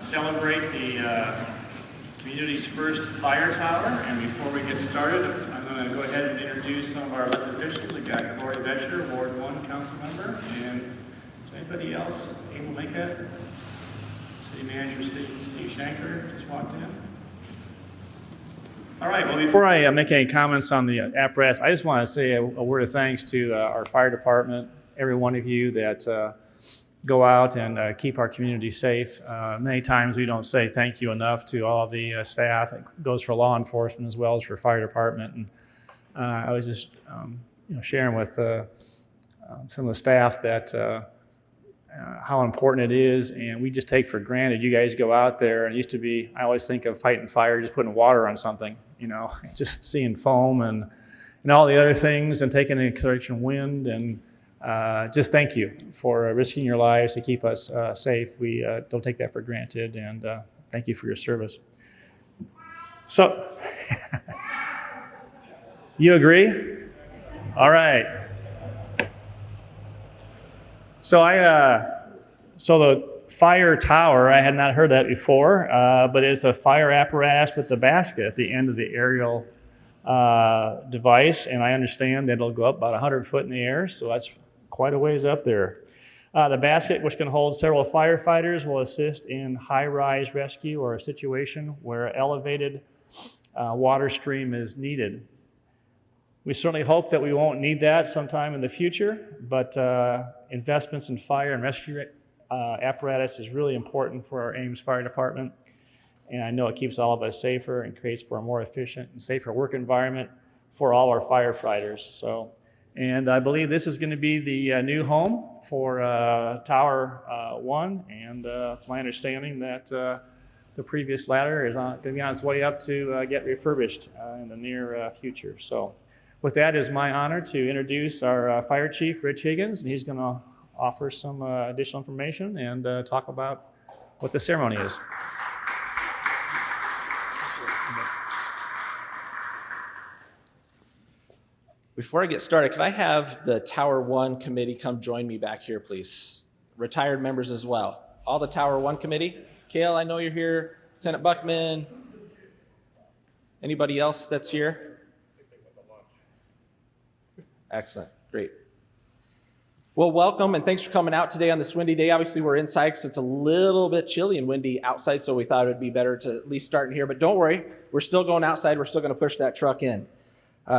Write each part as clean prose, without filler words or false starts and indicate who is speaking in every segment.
Speaker 1: celebrate the community's first fire tower. And before we get started, I'm going to go ahead and introduce some of our elected officials. We've got Lori Vetcher, Ward 1 council member, and is anybody else able to make that? City Manager Steve Shanker just walked in. All right, well, before I make any comments on the apparatus, I just want to say a word of thanks to our fire department, every one of you that go out and keep our community safe. Many times we don't say thank you enough to all of the staff. It goes for law enforcement as well as for fire department. And I was just sharing with some of the staff that how important it is, and we just take for granted. You guys go out there, and it used to be, I always think of fighting fire, just putting water on something, just seeing foam and all the other things, and taking into consideration wind, and just thank you for risking your lives to keep us safe. We don't take that for granted, and thank you for your service. So, you agree? All right. So the fire tower, I had not heard that before, but it's a fire apparatus with the basket at the end of the aerial device, and I understand that it'll go up about 100 foot in the air, so that's quite a ways up there. The basket, which can hold several firefighters, will assist in high-rise rescue or a situation where elevated water stream is needed. We certainly hope that we won't need that sometime in the future, but investments in fire and rescue apparatus is really important for our Ames Fire Department, and I know it keeps all of us safer and creates for a more efficient and safer work environment for all our firefighters. And I believe this is going to be the new home for Tower 1, and it's my understanding that the previous ladder is going to be on its way up to get refurbished in the near future. So with that, it is my honor to introduce our Fire Chief, Rich Higgins, and he's going to offer some additional information and talk about what the ceremony is.
Speaker 2: Before I get started, can I have the Tower 1 committee come join me back here, please? Retired members as well. All the Tower 1 committee. Kale, I know you're here. Lieutenant Buckman. Anybody else that's here? Excellent. Great. Well, welcome, and thanks for coming out today on this windy day. Obviously, we're inside because it's a little bit chilly and windy outside, so we thought it would be better to at least start in here. But don't worry, we're still going outside. We're still going to push that truck in.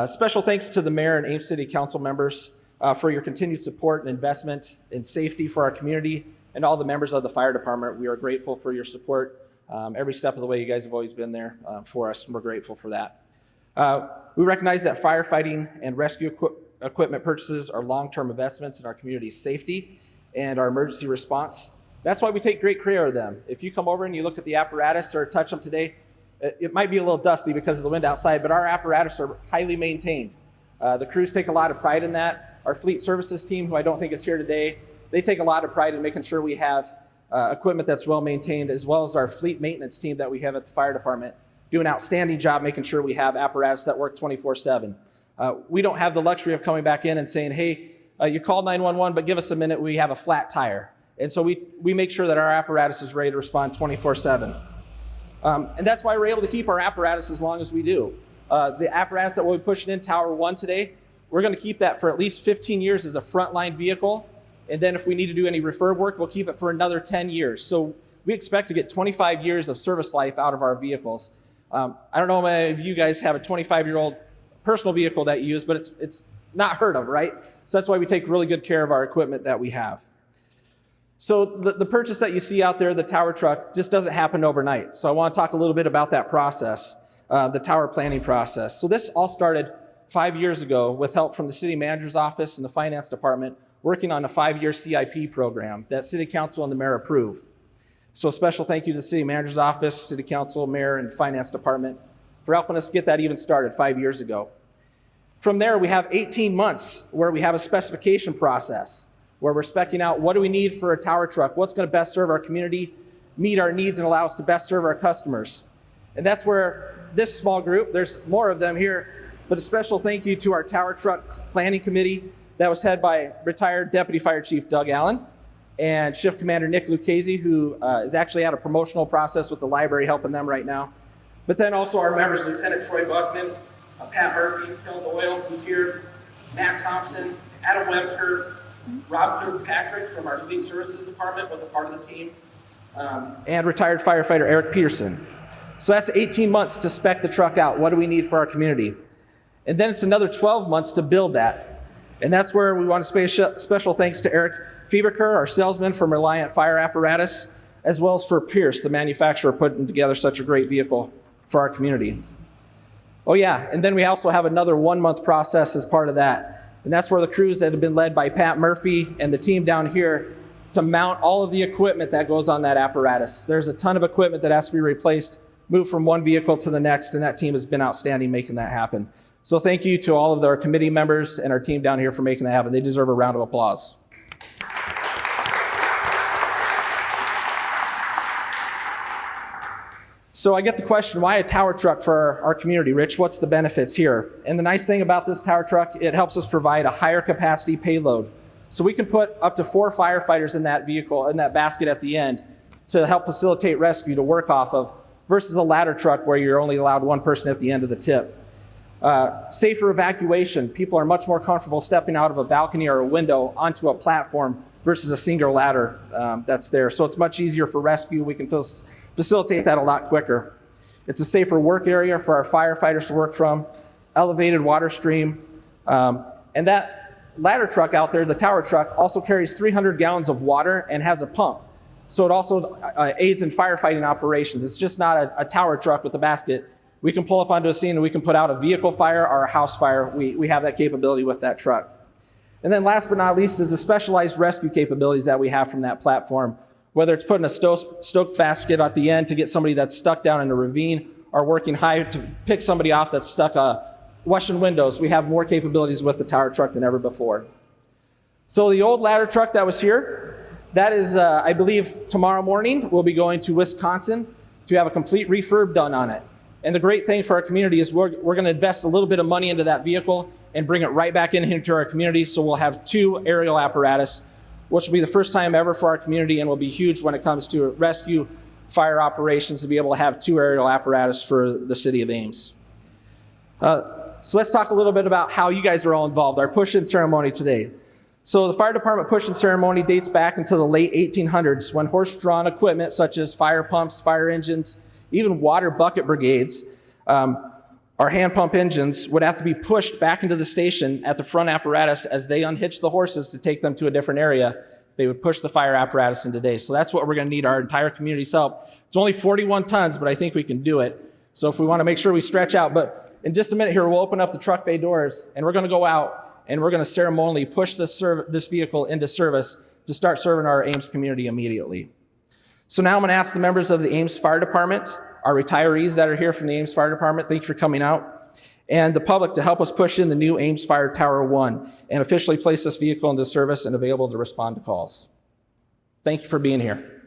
Speaker 2: Special thanks to the mayor and Ames City Council members for your continued support and investment in safety for our community and all the members of the fire department. We are grateful for your support every step of the way. You guys have always been there for us, and we're grateful for that. We recognize that firefighting and rescue equipment purchases are long-term investments in our community's safety and our emergency response. That's why we take great care of them. If you come over and you look at the apparatus or touch them today, it might be a little dusty because of the wind outside, but our apparatus are highly maintained. The crews take a lot of pride in that. Our fleet services team, who I don't think is here today, they take a lot of pride in making sure we have equipment that's well maintained, as well as our fleet maintenance team that we have at the fire department do an outstanding job making sure we have apparatus that work 24/7. We don't have the luxury of coming back in and saying, hey, you called 911, but give us a minute, we have a flat tire. And so we make sure that our apparatus is ready to respond 24/7. And that's why we're able to keep our apparatus as long as we do. The apparatus that we'll be pushing in Tower 1 today, we're going to keep that for at least 15 years as a frontline vehicle. And then if we need to do any refurb work, we'll keep it for another 10 years. So we expect to get 25 years of service life out of our vehicles. I don't know if you guys have a 25-year-old personal vehicle that you use, but it's not heard of, right? So that's why we take really good care of our equipment that we have. So the purchase that you see out there, the tower truck, just doesn't happen overnight. So I want to talk a little bit about that process, the tower planning process. So this all started 5 years ago with help from the city manager's office and the finance department working on a 5-year CIP program that city council and the mayor approved. So a special thank you to the city manager's office, city council, mayor, and finance department for helping us get that even started 5 years ago. From there, we have 18 months where we have a specification process where we're speccing out what do we need for a tower truck, what's going to best serve our community, meet our needs, and allow us to best serve our customers. And that's where this small group, there's more of them here, but a special thank you to our tower truck planning committee that was headed by retired Deputy Fire Chief Doug Allen. and Shift Commander Nick Lucchese, who is actually at a promotional process with the library helping them right now. But then also our members, Lieutenant Troy Buckman, Pat Murphy, Phil Doyle, who's here, Matt Thompson, Adam Webker, Rob Kirkpatrick from our Fleet Services Department was a part of the team, and retired firefighter Eric Peterson. So that's 18 months to spec the truck out. What do we need for our community? And then it's another 12 months to build that. And that's where we want to special thanks to Eric Fieberker, our salesman from Reliant Fire Apparatus, as well as for Pierce, the manufacturer, putting together such a great vehicle for our community. Oh yeah, and then we also have another 1 month process as part of that. And that's where the crews that have been led by Pat Murphy and the team down here to mount all of the equipment that goes on that apparatus. There's a ton of equipment that has to be replaced, moved from one vehicle to the next, and that team has been outstanding making that happen. So thank you to all of our committee members and our team down here for making that happen. They deserve a round of applause. So I get the question, why a tower truck for our community? Rich, what's the benefits here? And the nice thing about this tower truck, it helps us provide a higher capacity payload. So we can put up to 4 firefighters in that vehicle, in that basket at the end, to help facilitate rescue to work off of, versus a ladder truck where you're only allowed one person at the end of the tip. Safer evacuation. People are much more comfortable stepping out of a balcony or a window onto a platform versus a single ladder that's there. So it's much easier for rescue. We can facilitate that a lot quicker. It's a safer work area for our firefighters to work from, elevated water stream. And that ladder truck out there, the tower truck, also carries 300 gallons of water and has a pump. So it also aids in firefighting operations. It's just not a tower truck with a basket. We can pull up onto a scene and we can put out a vehicle fire or a house fire. We have that capability with that truck. And then last but not least is the specialized rescue capabilities that we have from that platform, whether it's putting a stoked basket at the end to get somebody that's stuck down in a ravine or working high to pick somebody off that's stuck washing windows. We have more capabilities with the tower truck than ever before. So the old ladder truck that was here, that is, I believe tomorrow morning, we'll be going to Wisconsin to have a complete refurb done on it. And the great thing for our community is we're going to invest a little bit of money into that vehicle and bring it right back into our community. So we'll have 2 aerial apparatus, which will be the first time ever for our community and will be huge when it comes to rescue fire operations to be able to have 2 aerial apparatus for the city of Ames. So let's talk a little bit about how you guys are all involved, our push-in ceremony today. So the fire department push-in ceremony dates back into the late 1800s when horse-drawn equipment such as fire pumps, fire engines, even water bucket brigades, our hand pump engines would have to be pushed back into the station at the front apparatus as they unhitched the horses to take them to a different area. They would push the fire apparatus in today. So that's what we're going to need our entire community's help. It's only 41 tons, but I think we can do it. So if we want to make sure we stretch out, but in just a minute here, we'll open up the truck bay doors and we're going to go out and we're going to ceremonially push this vehicle into service to start serving our Ames community immediately. So now I'm going to ask the members of the Ames Fire Department, our retirees that are here from the Ames Fire Department, thanks for coming out, and the public to help us push in the new Ames Fire Tower 1 and officially place this vehicle into service and available to respond to calls. Thank you for being here.